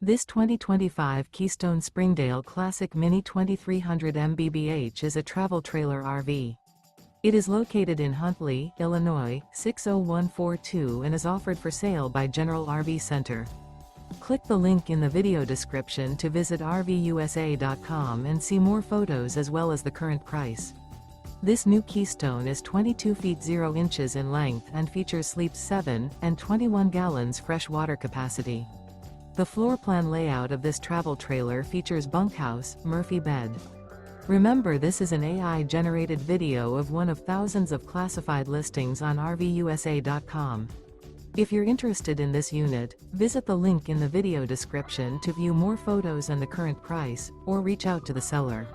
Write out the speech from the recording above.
This 2025 Keystone Springdale Classic Mini 2300 mbh is a travel trailer RV. It is located in Huntley, Illinois, 60142 and is offered for sale by General RV Center. Click the link in the video description to visit RVUSA.com and see more photos as well as the current price. This new Keystone is 22 feet 0 inches in length and features sleeps 7 and 21 gallons fresh water capacity. The floor plan layout of this travel trailer features bunkhouse, Murphy bed. Remember, this is an AI-generated video of one of thousands of classified listings on RVUSA.com. If you're interested in this unit, visit the link in the video description to view more photos and the current price, or reach out to the seller.